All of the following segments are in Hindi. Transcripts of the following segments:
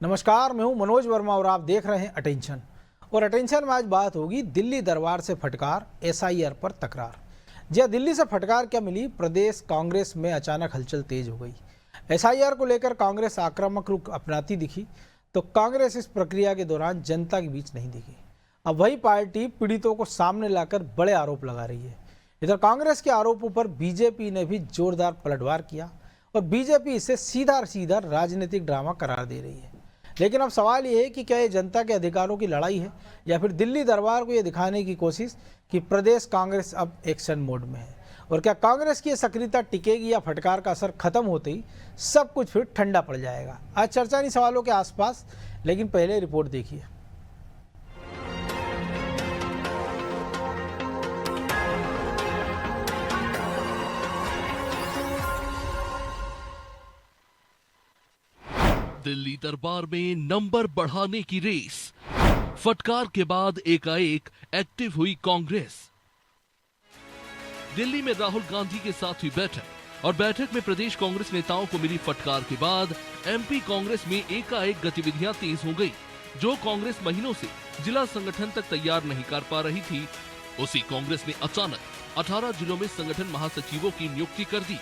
नमस्कार, मैं हूं मनोज वर्मा और आप देख रहे हैं अटेंशन। और अटेंशन में आज बात होगी दिल्ली दरबार से फटकार, एसआईआर पर तकरार। जी, दिल्ली से फटकार क्या मिली? प्रदेश कांग्रेस में अचानक हलचल तेज हो गई। एसआईआर को लेकर कांग्रेस आक्रामक रुख अपनाती दिखी तो कांग्रेस इस प्रक्रिया के दौरान जनता के बीच नहीं दिखी। अब वही पार्टी पीड़ितों को सामने लाकर बड़े आरोप लगा रही है। इधर कांग्रेस के आरोपों पर बीजेपी ने भी जोरदार पलटवार किया और बीजेपी इसे सीधा सीधा राजनीतिक ड्रामा करार दे रही है। लेकिन अब सवाल ये है कि क्या ये जनता के अधिकारों की लड़ाई है या फिर दिल्ली दरबार को ये दिखाने की कोशिश कि प्रदेश कांग्रेस अब एक्शन मोड में है। और क्या कांग्रेस की ये सक्रियता टिकेगी या फटकार का असर खत्म होते ही सब कुछ फिर ठंडा पड़ जाएगा? आज चर्चा इन सवालों के आसपास, लेकिन पहले रिपोर्ट देखिए। दिल्ली दरबार में नंबर बढ़ाने की रेस। फटकार के बाद एकाएक एक्टिव हुई कांग्रेस। दिल्ली में राहुल गांधी के साथ हुई बैठक और बैठक में प्रदेश कांग्रेस नेताओं को मिली फटकार के बाद एमपी कांग्रेस में एकाएक गतिविधियां तेज हो गई। जो कांग्रेस महीनों से जिला संगठन तक तैयार नहीं कर पा रही थी, उसी कांग्रेस ने अचानक 18 जिलों में संगठन महासचिवों की नियुक्ति कर दी।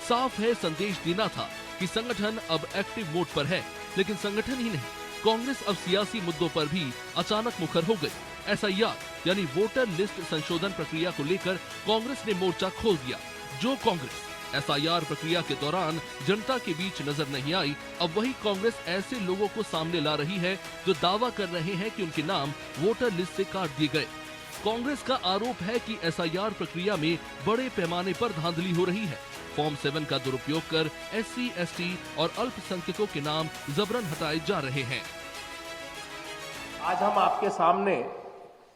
साफ है, संदेश देना था कि संगठन अब एक्टिव मोड पर है। लेकिन संगठन ही नहीं, कांग्रेस अब सियासी मुद्दों पर भी अचानक मुखर हो गई। एसआईआर यानी वोटर लिस्ट संशोधन प्रक्रिया को लेकर कांग्रेस ने मोर्चा खोल दिया। जो कांग्रेस एसआईआर प्रक्रिया के दौरान जनता के बीच नजर नहीं आई, अब वही कांग्रेस ऐसे लोगों को सामने ला रही है जो दावा कर रहे हैं कि उनके नाम वोटर लिस्ट से काट दिए गए। कांग्रेस का आरोप है कि एसआईआर प्रक्रिया में बड़े पैमाने पर धांधली हो रही है। फॉर्म 7 का दुरुपयोग कर एससी, एसटी और अल्पसंख्यकों के नाम जबरन हटाए जा रहे हैं। आज हम आपके सामने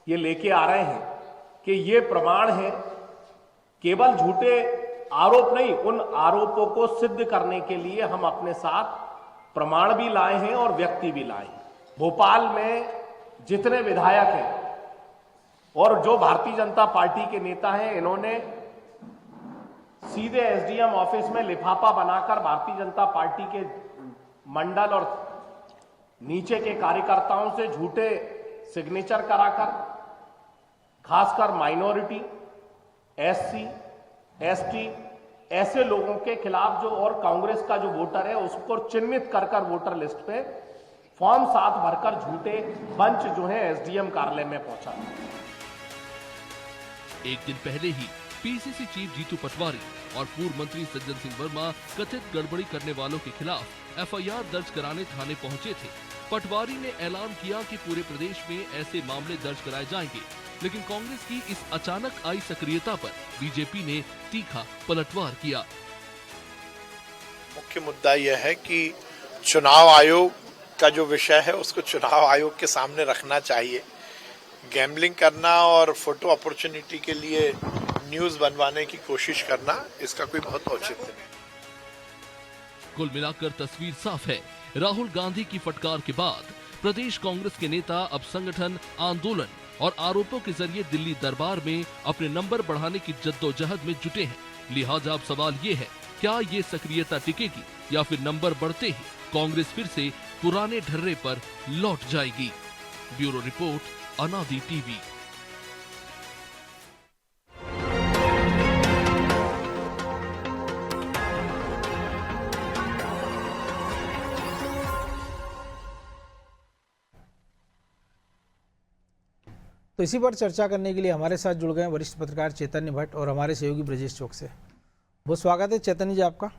ये लेके आ रहे हैं कि ये प्रमाण है, केवल झूठे आरोप नहीं, उन आरोपों को सिद्ध करने के लिए हम अपने साथ प्रमाण भी लाए हैं और व्यक्ति भी लाए हैं। भोपाल में जितने विधायक हैं और जो भारतीय जनता पार्टी के नेता हैं, इन्होंने सीधे एसडीएम ऑफिस में लिफाफा बनाकर भारतीय जनता पार्टी के मंडल और नीचे के कार्यकर्ताओं से झूठे सिग्नेचर कराकर, खासकर माइनॉरिटी, एससी, एसटी ऐसे लोगों के खिलाफ जो, और कांग्रेस का जो वोटर है उसको चिन्हित कर कर वोटर लिस्ट पे फॉर्म 7 भरकर झूठे बंच जो है एसडीएम कार्यालय में पहुंचा। एक दिन पहले ही पीसीसी चीफ जीतू पटवारी और पूर्व मंत्री सज्जन सिंह वर्मा कथित गड़बड़ी करने वालों के खिलाफ एफआईआर दर्ज कराने थाने पहुंचे थे। पटवारी ने ऐलान किया कि पूरे प्रदेश में ऐसे मामले दर्ज कराए जाएंगे। लेकिन कांग्रेस की इस अचानक आई सक्रियता पर बीजेपी ने तीखा पलटवार किया। मुख्य मुद्दा यह है कि चुनाव आयोग का जो विषय है उसको चुनाव आयोग के सामने रखना चाहिए। गैम्बलिंग करना और फोटो अपॉर्चुनिटी के लिए न्यूज बनवाने की कोशिश करना, इसका कोई बहुत औचित्य नहीं। कुल मिलाकर तस्वीर साफ है। राहुल गांधी की फटकार के बाद प्रदेश कांग्रेस के नेता अब संगठन, आंदोलन और आरोपों के जरिए दिल्ली दरबार में अपने नंबर बढ़ाने की जद्दोजहद में जुटे हैं। लिहाजा अब सवाल ये है, क्या ये सक्रियता टिकेगी या फिर नंबर बढ़ते ही कांग्रेस फिर से पुराने ढर्रे पर लौट जाएगी? ब्यूरो रिपोर्ट, अनादि टीवी। तो इसी पर चर्चा करने के लिए हमारे साथ जुड़ गए वरिष्ठ पत्रकार चैतन्य भट्ट और हमारे सहयोगी ब्रजेश चौक से। बहुत स्वागत है चैतन्य जी आपका।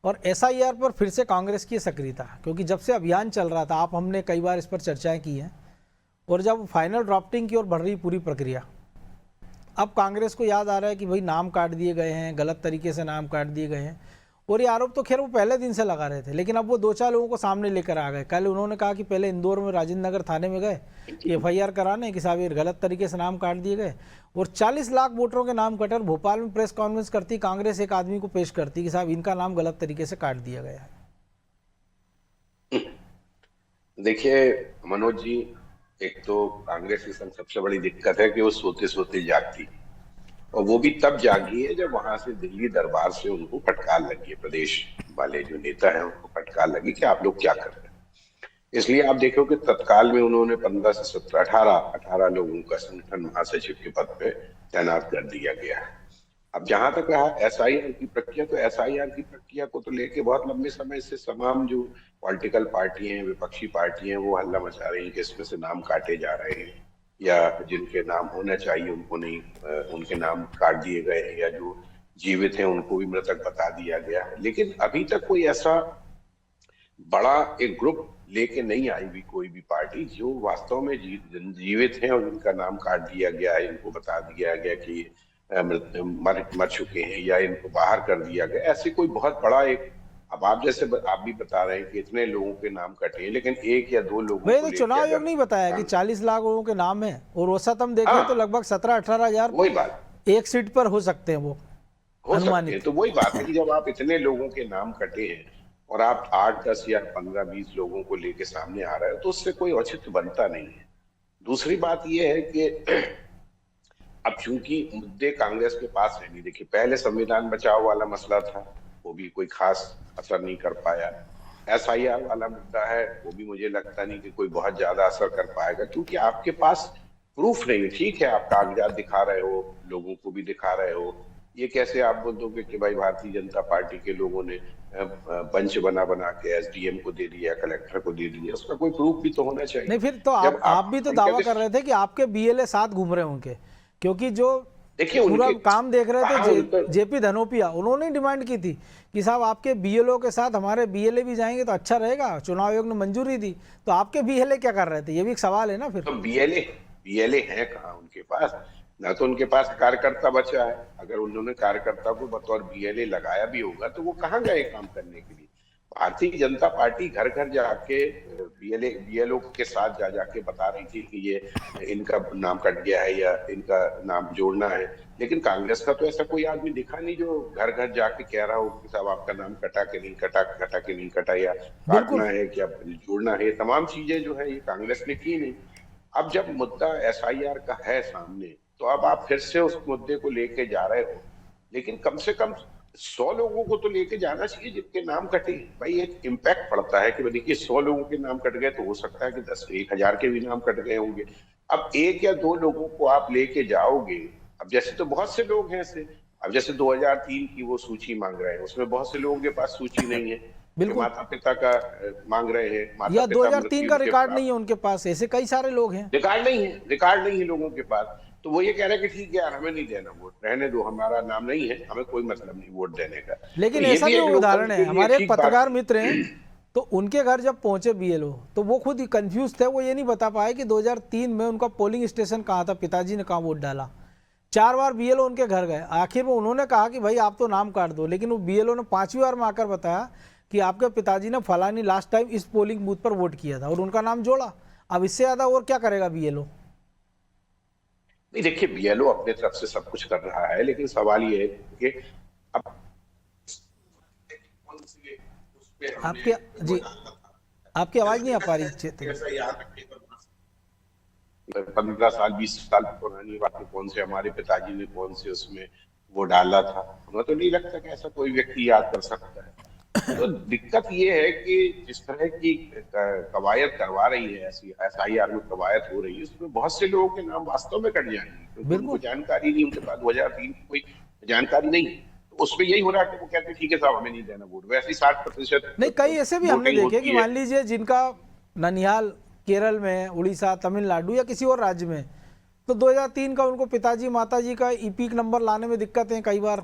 और एसआईआर पर फिर से कांग्रेस की सक्रियता, क्योंकि जब से अभियान चल रहा था, आप हमने कई बार इस पर चर्चाएं की हैं, और जब फाइनल ड्राफ्टिंग की ओर बढ़ रही पूरी प्रक्रिया, अब कांग्रेस को याद आ रहा है कि भाई नाम काट दिए गए हैं, गलत तरीके से नाम काट दिए गए हैं। और ये आरोप तो खैर वो पहले दिन से लगा रहे थे, लेकिन अब वो 2-4 लोगों को सामने लेकर आ गए। कल उन्होंने कहा कि पहले इंदौर में राजेंद्र नगर थाने में गए कि एफआईआर कराने कि साहब ये गलत तरीके से नाम काट दिए गए, और 40 लाख वोटरों के नाम कटर। भोपाल में प्रेस कॉन्फ्रेंस करती कांग्रेस, एक आदमी को पेश करती कि साहब इनका नाम गलत तरीके से काट दिया गया है। देखिए मनोज जी, एक तो कांग्रेस की सबसे बड़ी दिक्कत है कि वो सोते सोते जागती, और वो भी तब जागी है जब वहां से दिल्ली दरबार से उनको फटकार लगी है। प्रदेश वाले जो नेता हैं उनको फटकार फटकार लगी कि आप लोग क्या कर रहे हैं। इसलिए आप देखो कि तत्काल में उन्होंने 15 से 17 18 लोगों का संगठन महासचिव के पद पे तैनात कर दिया गया है। अब जहां तक रहा एसआईआर की प्रक्रिया, तो एसआईआर की प्रक्रिया को तो लेके बहुत लंबे समय से तमाम जो पॉलिटिकल पार्टी हैं, विपक्षी पार्टी हैं, वो हल्ला मचा रही हैं कि इसमें से नाम काटे जा रहे हैं, या जिनके नाम होना चाहिए उनको नहीं, उनके नाम काट दिए गए हैं, या जो जीवित हैं उनको भी मृतक बता दिया गया है। लेकिन अभी तक कोई ऐसा बड़ा एक ग्रुप लेके नहीं आई भी कोई भी पार्टी जो वास्तव में जीवित हैं और जिनका नाम काट दिया गया है, इनको बता दिया गया कि मर चुके हैं या इनको बाहर कर दिया गया। ऐसे कोई बहुत बड़ा एक, अब आप जैसे आप भी बता रहे हैं कि इतने लोगों के नाम कटे हैं, लेकिन 1 या 2 लोगों वही तो चुनाव आयोग नहीं बताया कि 40 लाख लोगों के नाम है, और औसत हम देखें तो लगभग 17-18 हजार वही बात एक सीट पर हो सकते हैं, वो हो सकते हैं। अनुमानित। तो वही बात है कि जब आप इतने लोगों के नाम कटे हैं और आप 8, 10 या 15, 20 लोगों को लेके सामने आ रहे हो, तो उससे कोई औचित्य बनता नहीं है। दूसरी बात यह है कि अब चूंकि मुद्दे कांग्रेस के पास है नहीं, देखिए पहले संविधान बचाओ वाला मसला था, वो भी कोई खास असर नहीं कर पाया। एसआईआर वाला मुद्दा है, वो भी मुझे लगता नहीं कि कोई बहुत ज्यादा असर कर पाएगा, क्योंकि आपके पास प्रूफ नहीं है। ठीक है, आप कागजात दिखा रहे हो, लोगों को भी दिखा रहे हो, ये कैसे आप बोल दोगे कि भाई भारतीय जनता पार्टी के लोगों ने बंच बना के एसडीएम को दे दिया, कलेक्टर को दे दिया, उसका कोई प्रूफ भी तो होना चाहिए। नहीं, फिर तो आप भी तो दावा कर रहे थे कि आपके बीएलए साथ घूम रहे होंगे, क्योंकि जो देखिए पूरा काम देख रहे थे जेपी धनोपिया, उन्होंने डिमांड की थी कि साहब आपके बीएलओ के साथ हमारे बीएलए भी जाएंगे तो अच्छा रहेगा, चुनाव आयोग ने मंजूरी दी। तो आपके बीएलए क्या कर रहे थे, ये भी एक सवाल है ना। फिर तो बीएलए है कहाँ उनके पास? ना तो उनके पास कार्यकर्ता बचा है। अगर उन्होंने कार्यकर्ता को बतौर बीएलए लगाया भी होगा तो वो कहाँ गए काम करने के लिए? भारतीय जनता पार्टी घर घर जाके बीएलओ के साथ जाके बता रही थी कि ये इनका नाम कट गया है या इनका नाम जोड़ना है, लेकिन कांग्रेस का तो ऐसा कोई आदमी दिखा नहीं जो घर घर जाके कह रहा हो कि साहब आपका नाम कटा के नहीं कटा, या काटना है क्या जोड़ना है। तमाम चीजें जो है ये कांग्रेस ने की नहीं। अब जब मुद्दा एसआईआर का है सामने, तो अब आप फिर से उस मुद्दे को लेके जा रहे हो, लेकिन कम से कम 100 लोगों को तो लेके जाना चाहिए जिनके नाम कटे। भाई एक इम्पैक्ट पड़ता है कि देखिए 100 लोगों के नाम कट गए, तो हो सकता है कि 10-1000 के भी नाम कट गए होंगे। अब 1 या 2 लोगों को आप लेके जाओगे, अब जैसे तो बहुत से लोग हैं ऐसे, अब जैसे 2003 की वो सूची मांग रहे हैं, उसमें बहुत से लोगों के पास सूची नहीं है, बिल्कुल माता पिता का मांग रहे हैं, या 2003 का रिकॉर्ड नहीं है उनके पास, ऐसे कई सारे लोग हैं, रिकॉर्ड नहीं है लोगों के पास। तो वो ये कह रहे हैं कि ठीक है यार, हमें नहीं देना वोट, रहने दो, हमारा नाम नहीं है, हमें कोई मतलब नहीं वोट देने का। लेकिन तो ऐसा भी उदाहरण है, हमारे एक पत्रकार बात मित्र हैं, तो उनके घर जब पहुंचे बीएलओ तो वो खुद ही कंफ्यूज थे, वो ये नहीं बता पाए कि 2003 में उनका पोलिंग स्टेशन कहाँ था, पिताजी ने कहाँ वोट डाला। 4 बार बीएलओ उनके घर गए, आखिर में उन्होंने कहा कि भाई आप तो नाम काट दो, लेकिन वो बीएलओ ने 5वीं बार में आकर बताया कि आपके पिताजी ने फलानी लास्ट टाइम इस पोलिंग बूथ पर वोट किया था, और उनका नाम जोड़ा। अब इससे ज्यादा और क्या करेगा बीएलओ? नहीं, देखिए बीएलओ अपने तरफ से सब कुछ कर रहा है, लेकिन सवाल ये है कि अब आपकी आवाज नहीं आ पा रही। 15 साल 20 साल पुरानी बात, कौन से हमारे पिताजी ने कौन से उसमें वो डाला था, हमें तो नहीं लगता कि ऐसा कोई व्यक्ति याद कर सकता है। तो दिक्कत ये है कि जिस तरह की कवायद करवा रही है, ऐसी एसआईआर में कवायद हो रही है, उसमें बहुत से लोगों के नाम वास्तव में कट जाएंगे, क्योंकि उनको जानकारी नहीं, उनके पास 2003 की कोई जानकारी नहीं। तो उसमें यही हो रहा है कि वो कहते हैं ठीक है साहब, हमें नहीं देना वोट। वैसे ही 60% नहीं, कई ऐसे भी हमने देखे कि मान लीजिए जिनका ननिहाल केरल में, उड़ीसा, तमिलनाडु या किसी और राज्य में, तो 2003 का उनको पिताजी माताजी का ईपिक नंबर लाने में दिक्कत है कई बार,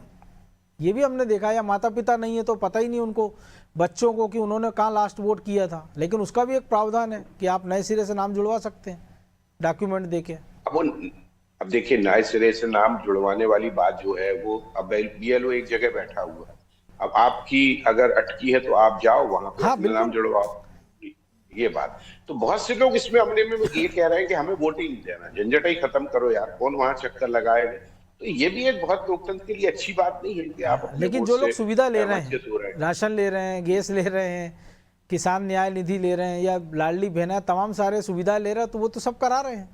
ये भी हमने देखा। या माता पिता नहीं है तो पता ही नहीं उनको बच्चों को कि उन्होंने कहाँ लास्ट वोट किया था, लेकिन उसका भी एक प्रावधान है कि आप नए सिरे से नाम जुड़वा सकते हैं डॉक्यूमेंट देके। अब देखिए नए सिरे से नाम जुड़वाने वाली बात जो है वो, अब बीएलओ एक जगह बैठा हुआ है, अब आपकी अगर अटकी है तो आप जाओ वहां पर नाम जुड़वाओ, ये बात। तो बहुत से लोग इसमें हमले में ये कह रहे हैं कि हमें वोट ही नहीं देना, झंझट ही खत्म करो यार, कौन वहां चक्कर लगाएगा। तो ये भी एक बहुत लोकतंत्र के लिए अच्छी बात नहीं है कि आप, लेकिन जो लोग सुविधा ले रहे हैं, राशन ले रहे हैं, गैस ले रहे हैं, किसान न्याय निधि ले रहे हैं, या लाडली बहना, तमाम सारे सुविधा ले रहे हैं, तो वो तो सब करा रहे हैं।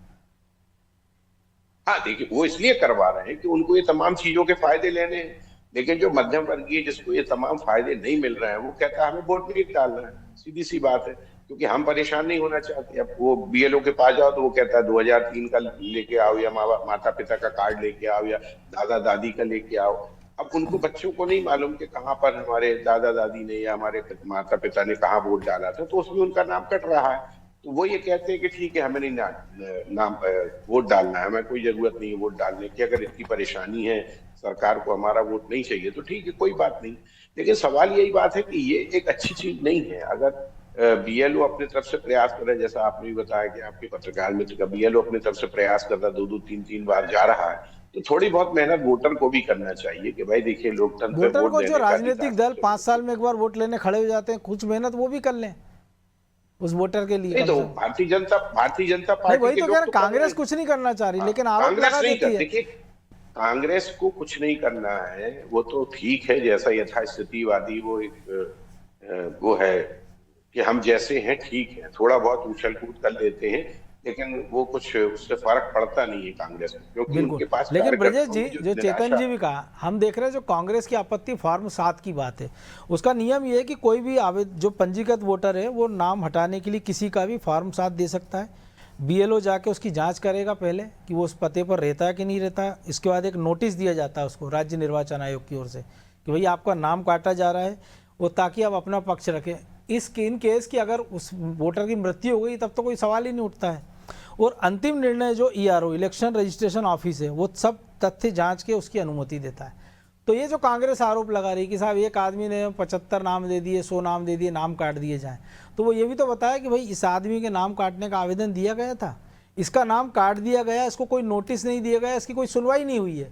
हाँ देखिए, वो इसलिए करवा रहे हैं कि उनको ये तमाम चीजों के फायदे लेने हैं। लेकिन जो मध्यम वर्गीय जिसको ये तमाम फायदे नहीं मिल रहे हैं वो कहता है हमें वोट नहीं डालना है। सीधी सी बात है, क्योंकि हम परेशान नहीं होना चाहते। अब वो बीएलओ के पास जाओ तो वो कहता है 2003 का लेके आओ, या माता पिता का कार्ड लेके आओ, या दादा दादी का लेके आओ। अब उनको बच्चों को नहीं मालूम कि कहाँ पर हमारे दादा दादी ने या हमारे माता पिता ने कहाँ वोट डाला था, तो उसमें उनका नाम कट रहा है। तो वो ये कहते हैं कि ठीक है हमें नहीं नाम वोट डालना है, हमें कोई जरूरत नहीं है वोट डालने की। अगर इतनी परेशानी है, सरकार को हमारा वोट नहीं चाहिए, तो ठीक है कोई बात नहीं। लेकिन सवाल यही बात है कि ये एक अच्छी चीज नहीं है। अगर बीएलओ अपनी तरफ से प्रयास करे, जैसा आपने भी बताया कि आपके पत्रकार मित्र का बीएलओ अपनी तरफ से प्रयास करता 2-2, 3-3 बार जा रहा है, तो थोड़ी बहुत मेहनत वोटर को भी करना चाहिए कि भाई देखिए लोकतंत्र में वोटर वोट को देने जो का राजनीतिक दल 5 साल में एक बार वोट लेने खड़े हो जाते हैं, कुछ मेहनत वो भी कर लें उस वोटर के लिए। नहीं तो भारतीय जनता नहीं, पार्टी वही के तो लोग कह रहे तो कांग्रेस कुछ नहीं करना चाह रही, लेकिन आरोप कांग्रेस लगा नहीं देती कर, है। देखिए कांग्रेस को कुछ नहीं करना है, वो तो ठीक है जैसा यथास्थितिवादी वो एक वो है कि हम जैसे हैं ठीक है, थोड़ा बहुत उछल कूद कर लेते हैं, लेकिन वो कुछ उससे फर्क पड़ता नहीं है कांग्रेस को, क्योंकि उनके पास लेकिन ब्रजेश जी, कार्यकर्ताओं की जो चेतन जी भी कहा, हम देख रहे हैं जो कांग्रेस की आपत्ति फॉर्म 7 की बात है, उसका नियम ये है कि कोई भी जो पंजीकृत वोटर है वो नाम हटाने के लिए किसी का भी फॉर्म 7 दे सकता है। बीएलओ जाके उसकी जांच करेगा पहले कि वो उस पते पर रहता है कि नहीं रहता है। इसके बाद एक नोटिस दिया जाता है उसको राज्य निर्वाचन आयोग की ओर से कि भाई आपका नाम काटा जा रहा है, वो ताकि आप अपना पक्ष रखें। इन केस की अगर उस वोटर की मृत्यु हो गई तब तो कोई सवाल ही नहीं उठता है। और अंतिम निर्णय जो ईआरओ इलेक्शन रजिस्ट्रेशन ऑफिस है वो सब तथ्य जांच के उसकी अनुमति देता है। तो ये जो कांग्रेस आरोप लगा रही कि साहब एक आदमी ने 75 नाम दे दिए, 100 नाम दे दिए, नाम काट दिए जाएं, तो वो ये भी तो बताया कि भाई इस आदमी के नाम काटने का आवेदन दिया गया था, इसका नाम काट दिया गया, इसको कोई नोटिस नहीं दिया गया, इसकी कोई सुनवाई नहीं हुई है,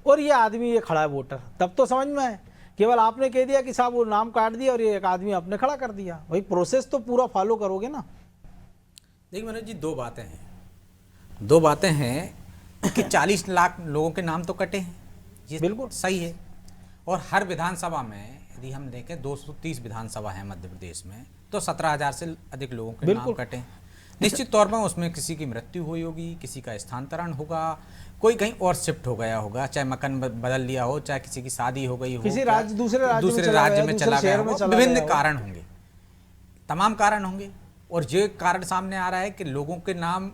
और ये आदमी ये खड़ा है वोटर, तब तो समझ में आए। केवल आपने कह दिया कि साहब वो नाम काट दिया और ये एक आदमी आपने खड़ा कर दिया, भाई प्रोसेस तो पूरा फॉलो करोगे ना। देखिए मनोज जी, दो बातें हैं कि 40 लाख लोगों के नाम तो कटे हैं, ये बिल्कुल सही है। और हर विधानसभा में यदि हम देखें 230 विधानसभा है मध्य प्रदेश में, तो 17,000 से अधिक लोगों के नाम कटे हैं। निश्चित तौर पर उसमें किसी की मृत्यु हुई होगी, किसी का स्थानांतरण होगा, कोई कहीं और शिफ्ट हो गया होगा, चाहे मकान बदल लिया हो, चाहे किसी की शादी हो गई हो, किसी दूसरे राज्य में चला गया हो, विभिन्न कारण होंगे, तमाम कारण होंगे। और जो कारण सामने आ रहा है कि लोगों के नाम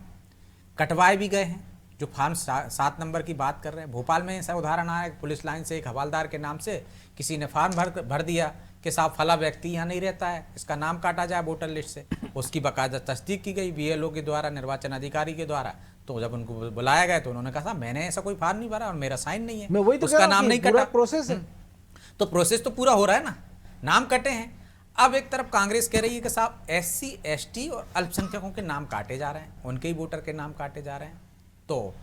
कटवाए भी गए हैं, जो फॉर्म 7 नंबर की बात कर रहे हैं। भोपाल में ऐसा उदाहरण आया, पुलिस लाइन से एक हवलदार के नाम से किसी ने फॉर्म भर दिया कि साहब फला व्यक्ति यहाँ नहीं रहता है, इसका नाम काटा जाए वोटर लिस्ट से। उसकी बाकायदा तस्दीक की गई बीएलओ के द्वारा, निर्वाचन अधिकारी के द्वारा। तो जब उनको बुलाया गया तो उन्होंने कहा साहब मैंने ऐसा कोई फॉर्म नहीं भरा और मेरा साइन नहीं है, मैं वही तो उसका नाम नहीं कटा। प्रोसेस है, तो प्रोसेस तो पूरा हो रहा है ना, नाम कटे हैं। अब एक तरफ कांग्रेस कह रही है कि साहब SC ST और अल्पसंख्यकों के नाम काटे जा रहे हैं, उनके ही वोटर के नाम काटे जा रहे हैं। तो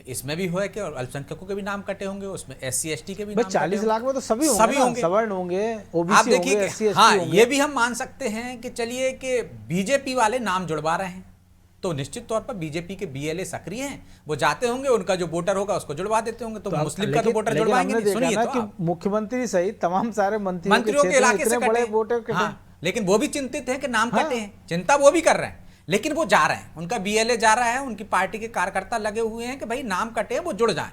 इसमें भी हुआ कि और अल्पसंख्यकों के भी नाम कटे होंगे, उसमें SC ST के भी नाम 40 लाख में तो सभी होंगे, सवर्ण होंगे, OBC आप देखिए SC ST हाँ होंगे। ये भी हम मान सकते हैं कि चलिए कि बीजेपी वाले नाम जुड़वा रहे हैं, तो निश्चित तौर पर बीजेपी के BLA सक्रिय हैं, वो जाते होंगे, उनका जो वोटर होगा उसको जुड़वा देते होंगे। तो मुस्लिम का तो वोटर जुड़वाएंगे नहीं। सुनिए तो कि मुख्यमंत्री सहित तमाम सारे मंत्रियों के इलाके से बड़े कटे, वोटर कटे। हाँ, लेकिन वो भी चिंतित हैं कि नाम कटे हैं, चिंता वो भी कर रहे हैं, लेकिन वो जा रहे हैं, उनका BLA जा रहा है, उनकी पार्टी के कार्यकर्ता लगे हुए हैं कि भाई नाम कटे वो जुड़ जाएं।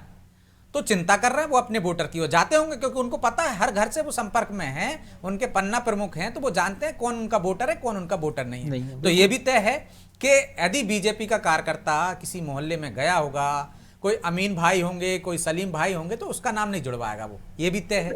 तो चिंता कर रहे हैं वो अपने वोटर की, वो जाते होंगे क्योंकि उनको पता है हर घर से वो संपर्क में हैं, उनके पन्ना प्रमुख हैं, तो वो जानते हैं कौन उनका वोटर है, कौन उनका वोटर नहीं है। तो ये भी तय है कि यदि बीजेपी का कार्यकर्ता किसी मोहल्ले में गया होगा, कोई अमीन भाई होंगे, कोई सलीम भाई होंगे, तो उसका नाम नहीं जुड़वाएगा वो, ये भी तय है।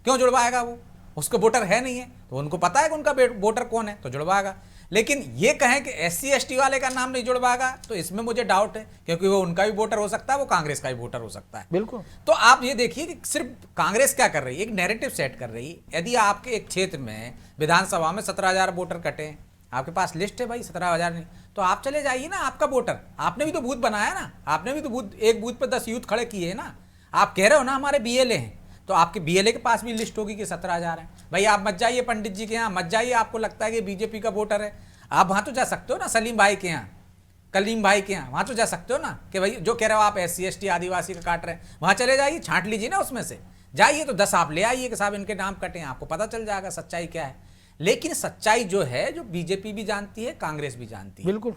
क्यों जुड़वाएगा वो, उसको वोटर है नहीं है, तो उनको पता है कि उनका वोटर कौन है, तो जुड़वाएगा। लेकिन ये कहें कि SC ST वाले का नाम नहीं जुड़वाएगा, तो इसमें मुझे डाउट है, क्योंकि वो उनका भी वोटर हो सकता है, वो कांग्रेस का भी वोटर हो सकता है। बिल्कुल। तो आप ये देखिए कि सिर्फ कांग्रेस क्या कर रही है, एक नैरेटिव सेट कर रही है। यदि आपके एक क्षेत्र में विधानसभा में 17,000 वोटर कटे, आपके पास लिस्ट है भाई 17,000 नहीं, तो आप चले जाइए ना, आपका वोटर, आपने भी तो बूथ बनाया ना, आपने भी तो बूथ, एक बूथ पर 10 यूथ खड़े किए ना। आप कह रहे हो ना हमारे BLA हैं, तो आपके BLA के पास भी लिस्ट होगी कि 17,000 है। भाई आप मत जाइए पंडित जी के यहाँ, मत जाइए, आपको लगता है कि बीजेपी का वोटर है, आप वहां तो जा सकते हो ना, सलीम भाई के यहाँ, कलीम भाई के यहाँ, वहां तो जा सकते हो ना, कि भाई जो कह रहे हो आप SC ST आदिवासी का काट रहे हैं, वहां चले जाइए, छांट लीजिए ना उसमें से, जाइए तो 10 आप ले आइए कि साहब इनके नाम कटे हैं, आपको पता चल जाएगा सच्चाई क्या है। लेकिन सच्चाई जो है, जो बीजेपी भी जानती है, कांग्रेस भी जानती है, बिल्कुल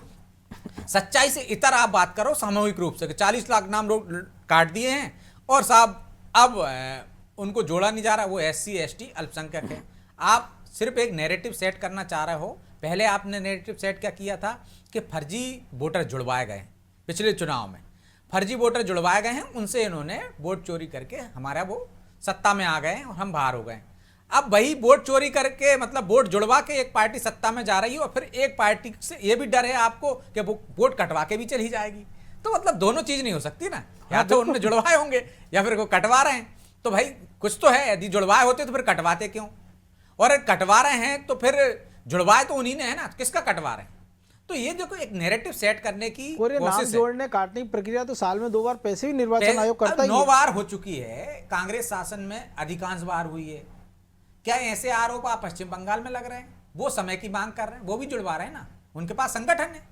सच्चाई से इतर आप बात करो सामूहिक रूप से कि 40 लाख नाम काट दिए हैं और साहब अब उनको जोड़ा नहीं जा रहा, वो SC ST अल्पसंख्यक है। आप सिर्फ एक नैरेटिव सेट करना चाह रहे हो। पहले आपने नैरेटिव सेट क्या किया था कि फर्जी वोटर जुड़वाए गए पिछले चुनाव में, फर्जी वोटर जुड़वाए गए हैं, उनसे इन्होंने वोट चोरी करके हमारा वो सत्ता में आ गए हैं और हम बाहर हो गए। अब वही वोट चोरी करके मतलब वोट जुड़वा के एक पार्टी सत्ता में जा रही है और फिर एक पार्टी से ये भी डर है आपको कि वो वोट कटवा के भी चली जाएगी। तो मतलब दोनों चीज नहीं हो सकती ना, या तो उन्होंने जुड़वाए होंगे या फिर वो कटवा रहे हैं। तो भाई कुछ तो है, यदि जुड़वाए होते तो फिर कटवाते क्यों? और कटवा रहे हैं तो फिर जुड़वाए तो उन्हीं ने है ना, किसका कटवा रहे हैं? तो ये जो एक नैरेटिव सेट करने की और ये नाम कोशिश है। जोड़ने काटने की प्रक्रिया तो साल में 2 बार पैसे भी निर्वाचन आयोग करता ही 9 है। बार हो चुकी है, कांग्रेस शासन में अधिकांश बार हुई है। क्या ऐसे आरोप आप पश्चिम बंगाल में लग रहे हैं? वो समय की मांग कर रहे हैं, वो भी जुड़वा रहे हैं ना, उनके पास संगठन है,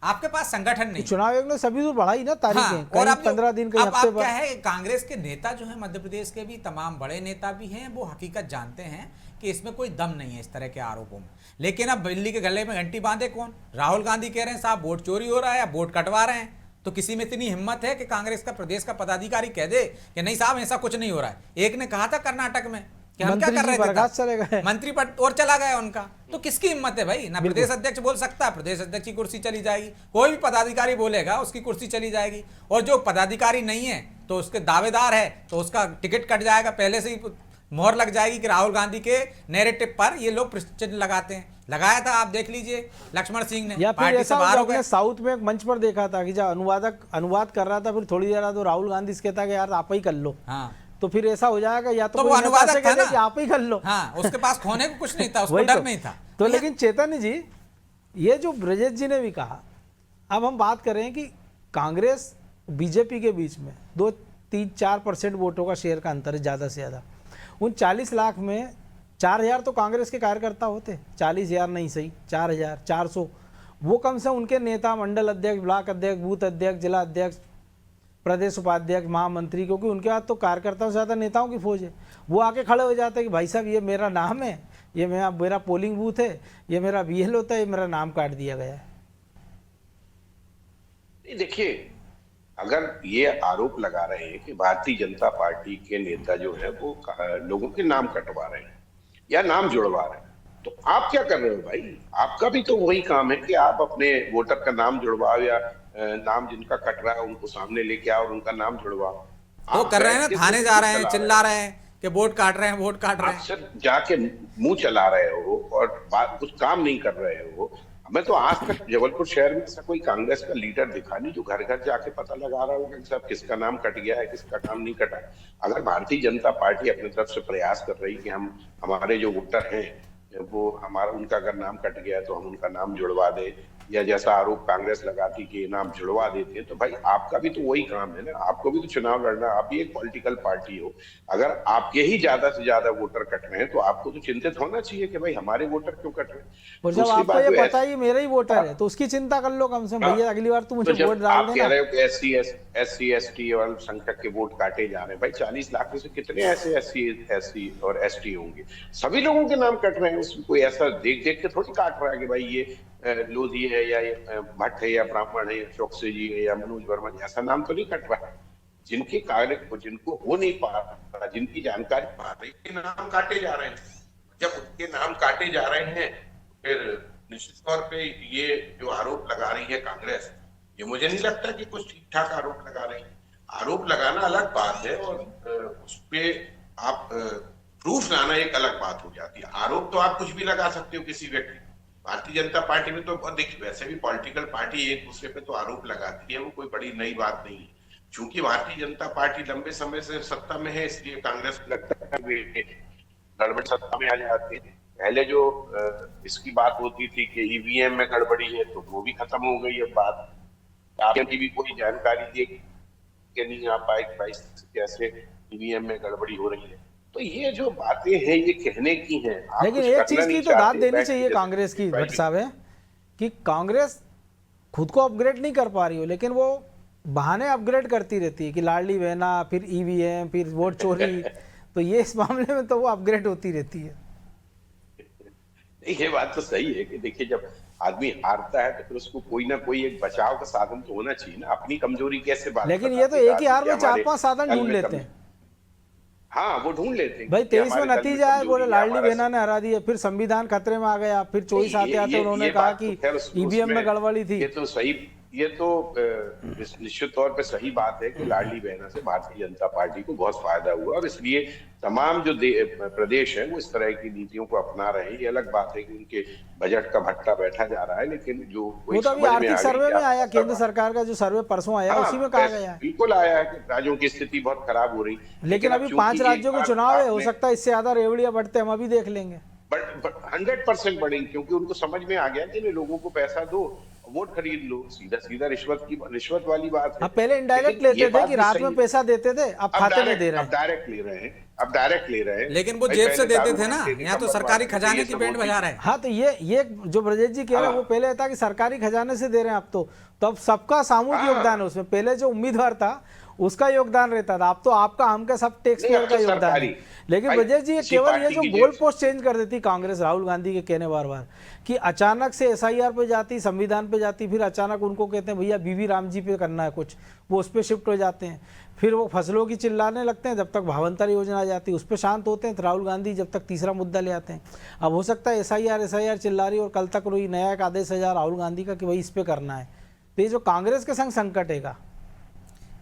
आपके पास संगठन नहीं। चुनाव आयोग ने सभी तो बढ़ाई ना तारीखें, हाँ, कहीं और अब 15 दिन कहीं अब हफ्ते क्या पर। है, कांग्रेस के नेता जो है मध्य प्रदेश के भी तमाम बड़े नेता भी हैं, वो हकीकत जानते हैं कि इसमें कोई दम नहीं है इस तरह के आरोपों में। लेकिन अब बिल्ली के गले में घंटी बांधे कौन? राहुल गांधी कह रहे हैं साहब वोट चोरी हो रहा है या वोट कटवा रहे हैं। तो किसी में इतनी हिम्मत है कि कांग्रेस का प्रदेश का पदाधिकारी कह दे कि नहीं साहब ऐसा कुछ नहीं हो रहा है। एक ने कहा था कर्नाटक में कि हम क्या मंत्री कर जी रहे थे बर्खास्त तब? चले गए। मंत्री पद और चला गया उनका। तो किसकी हिम्मत है भाई? ना प्रदेश अध्यक्ष बोल सकता है, प्रदेश अध्यक्ष की कुर्सी चली जाएगी, कोई भी पदाधिकारी बोलेगा उसकी कुर्सी चली जाएगी। और जो पदाधिकारी नहीं है तो उसके दावेदार है तो उसका टिकट कट जाएगा, पहले से ही मोहर लग जाएगी कि राहुल गांधी के नैरेटिव पर ये लोग प्रश्न चिन्ह लगाते हैं। लगाया था, आप देख लीजिए लक्ष्मण सिंह ने, या फिर पार्टी से ऐसा बाहर हो आपने गए। साउथ में एक मंच पर देखा था कि जब अनुवाद कर रहा था, फिर थोड़ी देर बाद तो राहुल गांधी से कहता कि यार आप ही कर लो। हाँ, तो फिर ऐसा हो जाएगा, या तो तो वो कोई नेता अनुवादक से था कह दे ना। कि आप ही कर लो। हाँ, उसके पास खोने को कुछ नहीं था, उसको वही डर तो। नहीं था। तो लेकिन चैतन्य जी, ये जो ब्रजेश जी ने भी कहा, अब हम बात कर रहे हैं कि कांग्रेस बीजेपी के बीच में 2-3-4% वोटों का शेयर का अंतर है ज़्यादा से ज़्यादा। उन 40 लाख में 4000 तो कांग्रेस के कार्यकर्ता होते, 40,000 नहीं सही, 4000, 400 वो कम से उनके नेता, मंडल अध्यक्ष, ब्लॉक अध्यक्ष, बूथ अध्यक्ष, जिला अध्यक्ष, प्रदेश उपाध्यक्ष, महामंत्री, क्योंकि उनके बाद तो कार्यकर्ताओं से ज़्यादा नेताओं की फौज है। वो आके खड़े हो जाते हैं कि भाई साहब ये मेरा नाम है, ये मेरा पोलिंग बूथ है, ये मेरा BL होता है, ये मेरा नाम काट दिया गया है। देखिए, अगर ये आरोप लगा रहे हैं कि भारतीय जनता पार्टी के नेता जो है वो लोगों के नाम कटवा रहे हैं या नाम जुड़वा रहे हैं, तो आप क्या कर रहे हो भाई? आपका भी तो वही काम है कि आप अपने वोटर का नाम जुड़वाओ या नाम जिनका कट रहा है उनको सामने लेके आओ और उनका नाम जुड़वाओ। वो आप कर रहे हैं बैठ ना, के थाने सिर्फ जा रहे हैं, चला चिल्ला रहे हैं कि वोट काट रहे हैं, वोट काट रहे आप हैं। सिर्फ जाके मुंह चला रहे हो और कुछ काम नहीं कर रहे हो। मैं तो आज तक जबलपुर शहर में ऐसा कोई कांग्रेस का लीडर दिखा नहीं जो घर घर जाके पता लगा रहा होगा कि साहब किसका नाम कट गया है, किसका नाम नहीं कटा है। अगर भारतीय जनता पार्टी अपनी तरफ से प्रयास कर रही कि हम हमारे जो वोटर हैं वो हमारा उनका अगर नाम कट गया है तो हम उनका नाम जुड़वा दे, या जैसा आरोप कांग्रेस लगाती कि ये नाम जुड़वा देते हैं, तो भाई आपका भी तो वही काम है ना, आपको भी तो चुनाव लड़ना, आप भी एक पॉलिटिकल पार्टी हो। अगर आपके ही ज्यादा से ज्यादा वोटर कट रहे हैं तो आपको तो चिंतित होना चाहिए कि भाई हमारे वोटर क्यों कट रहे हैं। और जब दूसरी आपको बात ये जो पता है ये मेरा ही वोटर है, तो उसकी चिंता कर लो कम से कम, भैया अगली बार तुम तो मुझे वोट जब डाल आप कह देना। रहे हो कि SC ST और अल्पसंख्यक के वोट काटे जा रहे हैं, भाई 40 लाख में से कितने ऐसे SC और ST होंगे? सभी लोगों के नाम कट रहे हैं, उसमें कोई ऐसा देख देख के थोड़ी काट रहा है कि भाई ये लोधी है या ये भट्ट है या ब्राह्मण है या चौकसे जी है या मनोज वर्मा, ऐसा नाम तो नहीं कट रहा है। जिनके कार्य जिनको हो नहीं पा रहा, जिनकी जानकारी पा रही के नाम काटे जा रहे हैं। जब उनके नाम काटे जा रहे हैं फिर निश्चित तौर पे ये जो आरोप लगा रही है कांग्रेस, ये मुझे नहीं लगता कि कुछ ठीक ठाक आरोप लगा रही है। आरोप लगाना अलग बात है और उस पे आप प्रूफ लाना एक अलग बात हो जाती है। आरोप तो आप कुछ भी लगा सकते हो किसी व्यक्ति। भारतीय जनता पार्टी में तो देखिए वैसे भी पॉलिटिकल पार्टी एक दूसरे पे तो आरोप लगाती है, वो कोई बड़ी नई बात नहीं है। चूंकि भारतीय जनता पार्टी लंबे समय से सत्ता में है, इसलिए कांग्रेस को लगता है कि गड़बड़ सत्ता में आ जाती है। पहले जो इसकी बात होती थी कि EVM में गड़बड़ी है, तो वो भी खत्म हो गई है बात। आपकी भी कोई जानकारी दे के नहीं आ पाए कि भाई कैसे EVM में गड़बड़ी हो रही है। तो ये जो बातें हैं ये कहने की हैं। लेकिन एक चीज की तो दाद देनी चाहिए कांग्रेस की, भट्ट साहब, है कि कांग्रेस खुद को अपग्रेड नहीं कर पा रही हो, लेकिन वो बहाने अपग्रेड करती रहती है कि लाडली बहना, फिर EVM, फिर वोट चोरी। तो ये इस मामले में तो वो अपग्रेड होती रहती है। ये बात तो सही है कि देखिए जब आदमी हारता है तो फिर उसको कोई ना कोई एक बचाव का साधन तो होना चाहिए ना। अपनी कमजोरी कैसे बात, लेकिन ये तो एक ही हार में 4-5 साधन ढूंढ लेते हैं। हाँ, वो ढूंढ लेते हैं भाई कि 23 में हमारे दल नतीजा है, कमजोरी बोले है, लाडली हमारा बहना ने हरा दिया, फिर संविधान खतरे में आ गया, फिर 24 आते आते उन्होंने ये कहा बात कि तो खैर ईवीएम में गड़बड़ी थी। ये तो सही, ये तो निश्चित तौर पे सही बात है कि लाडली बहना से भारतीय जनता पार्टी को बहुत फायदा हुआ, और इसलिए तमाम जो प्रदेश है वो इस तरह की नीतियों को अपना रहे हैं। ये अलग बात है कि उनके बजट का भट्टा बैठा जा रहा है, लेकिन जो वो तो अभी समझ में आर्थिक आ गई सर्वे कि में आप आया, सब- केंद्र सरकार का जो सर्वे परसों आया हाँ, उसी में कहा गया है। बिल्कुल आया है कि राज्यों की स्थिति बहुत खराब हो रही, लेकिन अब अभी चूंकि 5 एक राज्यों के बार चुनाव है, हो आपने- सकता है इससे ज्यादा रेवड़ियां बढ़ते, हम अभी देख लेंगे। 100% बढ़ेंगे, क्योंकि उनको समझ में आ गया कि नहीं, लोगों को पैसा दो, वोट खरीद लो, सीधा सीधा रिश्वत वाली बात है। हाँ, पहले इनडायरेक्ट लेकिन ये लेते थे बात कि भी रात सही में है। पैसा देते थे, अब खाते में दे रहे अब हैं। डायरेक्ट ले रहे हैं, अब डायरेक्ट ले रहे हैं। लेकिन वो भाई जेब से पहले देते दारू थे ना, बनते थे, यहाँ तो कम सरकारी बनवाते थे, खजाने ये की सब बैंड होती- बजा रहे हैं। हाँ, तो ये जो ब्रजेश जी कह रहे हैं वो पहले था कि सरकारी खजाने से दे रहे हैं, अब तो अब सबका सामूहिक हाँ। योगदान है उसमें। पहले जो उम्मीदवार था उसका योगदान रहता था, अब तो आपका हमका सब टैक्स नहीं, पेयर अब का तो योगदान है। सरकारी। लेकिन भाई, ब्रजेश जी किसी केवल ये पार्टी जो की गोल जेब पोस्ट चेंज कर देती कांग्रेस राहुल गांधी के कहने बार बार कि अचानक से एसआईआर पे जाती, संविधान पे जाती, फिर अचानक उनको कहते हैं भैया बीवी राम जी पे करना है कुछ, वो उस पर शिफ्ट हो जाते हैं। फिर वो फसलों की चिल्लाने लगते हैं, जब तक भावंतर योजना आ जाती है उस पर शांत होते हैं, तो राहुल गांधी जब तक तीसरा मुद्दा ले आते हैं। अब हो सकता है एसआईआर चिल्ला रही और कल तक कोई नया एक आदेश है राहुल गांधी का कि भाई इस पे करना है। तो ये जो कांग्रेस के संग संकट है,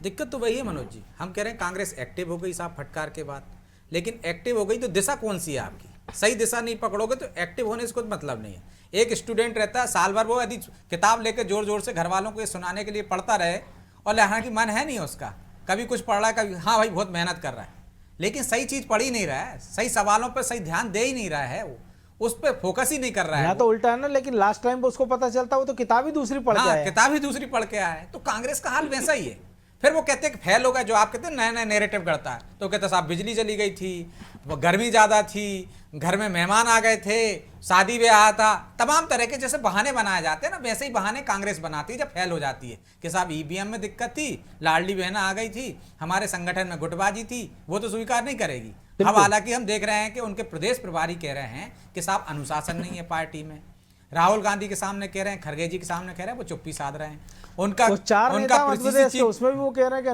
दिक्कत तो वही है मनोज जी, हम कह रहे हैं कांग्रेस एक्टिव हो गई साहब फटकार के बाद, लेकिन एक्टिव हो गई तो दिशा कौन सी है आपकी? सही दिशा नहीं पकड़ोगे तो एक्टिव होने से कुछ मतलब नहीं है। एक स्टूडेंट रहता है साल भर, वो यदि किताब लेकर जोर जोर से घर वालों को ये सुनाने के लिए पढ़ता रहे, और हालांकि मन है नहीं उसका, कभी कुछ पढ़ रहा है, कभी हाँ भाई बहुत मेहनत कर रहा है, लेकिन सही चीज़ पढ़ ही नहीं रहा है, सही सवालों पर सही ध्यान दे ही नहीं रहा है, वो उस पर फोकस ही नहीं कर रहा है। यहाँ तो उल्टा है ना, लेकिन लास्ट टाइम पे उसको पता चलता वो तो किताब ही दूसरी पढ़ के हाँ, आया है। किताब ही दूसरी पढ़ के आया है। तो कांग्रेस का हाल वैसा ही है। फिर वो कहते हैं कि फेल हो गया, जो आप कहते हैं नया नया नैरेटिव करता है, तो कहते हैं साहब बिजली चली गई थी, वो गर्मी ज़्यादा थी, घर में मेहमान आ गए थे, शादी ब्याह था, तमाम तरह के जैसे बहाने बनाए जाते हैं ना, वैसे ही बहाने कांग्रेस बनाती है जब फेल हो जाती है कि साहब ईवीएम में दिक्कत थी, लाडली बहना आ गई थी, हमारे संगठन में गुटबाजी थी, वो तो स्वीकार नहीं करेगी। अब हालांकि हम देख रहे हैं कि उनके प्रदेश प्रभारी कह रहे हैं कि साहब अनुशासन नहीं है पार्टी में, राहुल गांधी के सामने कह रहे हैं, खड़गे जी के सामने कह रहे हैं, वो चुप्पी साध रहे हैं। उनका वो 4 नेता मध्य प्रदेश के, चीफ उसमें भी वो कह रहे हैं कि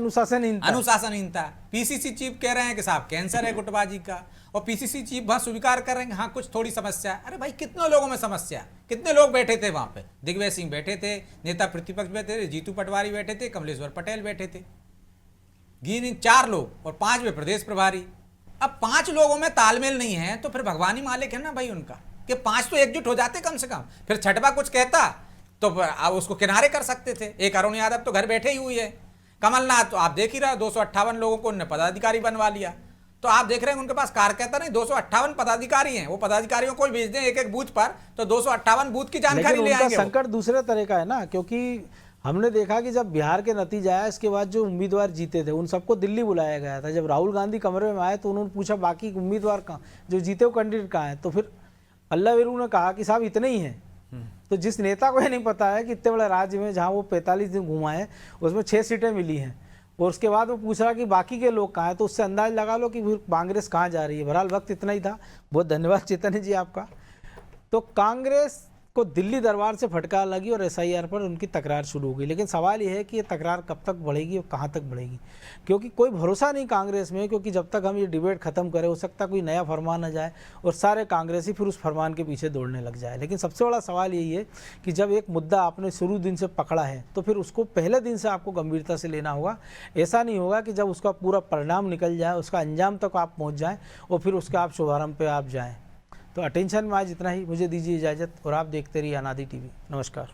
अनुशासनहीनता, पीसीसी चीफ कह रहे हैं कि साहब कैंसर है गुटबाजी का, और पीसीसी चीफ वहां स्वीकार कर रहे हैं कि हाँ कुछ थोड़ी समस्या है। अरे भाई कितने लोगों में समस्या, कितने लोग बैठे थे वहां पे? दिग्विजय सिंह बैठे थे, नेता प्रतिपक्ष बैठे थे, जीतू पटवारी बैठे थे, कमलेश्वर पटेल बैठे थे, गिन 4 लोग, और 5 में प्रदेश प्रभारी। अब 5 लोगों में तालमेल नहीं है तो फिर भगवानी मालिक है ना भाई उनका, कि 5 तो एकजुट हो जाते कम से कम। फिर छठवा कुछ कहता तो आप उसको किनारे कर सकते थे। एक अरुण यादव तो घर बैठे ही हुई है, कमलनाथ तो आप देख ही रहे, 258 लोगों को उन्होंने पदाधिकारी बनवा लिया। तो आप देख रहे हैं उनके पास कार्यकर्ता नहीं, 258 पदाधिकारी हैं, वो पदाधिकारियों को भेज दें एक एक बूथ पर तो 258 बूथ की जानकारी ले आएंगे। संकट दूसरे तरह का है ना, क्योंकि हमने देखा कि जब बिहार के नतीजा आया इसके बाद जो उम्मीदवार जीते थे उन सबको दिल्ली बुलाया गया था। जब राहुल गांधी कमरे में आए तो उन्होंने पूछा बाकी उम्मीदवार कहाँ, जो जीते हुए कैंडिडेट कहाँ हैं, तो फिर अल्लाह वेरू ने कहा कि साहब इतने ही हैं। तो जिस नेता को ये नहीं पता है कि इतने बड़े राज्य में जहाँ वो 45 दिन घुमा है उसमें 6 सीटें मिली हैं, और उसके बाद वो पूछ रहा कि बाकी के लोग कहाँ हैं, तो उससे अंदाज लगा लो कि फिर कांग्रेस कहाँ जा रही है। बहरहाल वक्त इतना ही था, बहुत धन्यवाद चेतन जी आपका। तो कांग्रेस को दिल्ली दरबार से फटकार लगी और एसआईआर पर उनकी तकरार शुरू हो गई, लेकिन सवाल यह है कि ये तकरार कब तक बढ़ेगी और कहाँ तक बढ़ेगी, क्योंकि कोई भरोसा नहीं कांग्रेस में। क्योंकि जब तक हम ये डिबेट खत्म करें हो सकता कोई नया फरमान आ जाए और सारे कांग्रेसी फिर उस फरमान के पीछे दौड़ने लग जाए। लेकिन सबसे बड़ा सवाल यही है कि जब एक मुद्दा आपने शुरू दिन से पकड़ा है तो फिर उसको पहले दिन से आपको गंभीरता से लेना होगा। ऐसा नहीं होगा कि जब उसका पूरा परिणाम निकल जाए, उसका अंजाम तक आप पहुँच जाएँ और फिर उसके आप शुभारंभ पे आप जाएँ। तो अटेंशन में आज इतना ही, मुझे दीजिए इजाज़त और आप देखते रहिए अनादि टीवी। नमस्कार।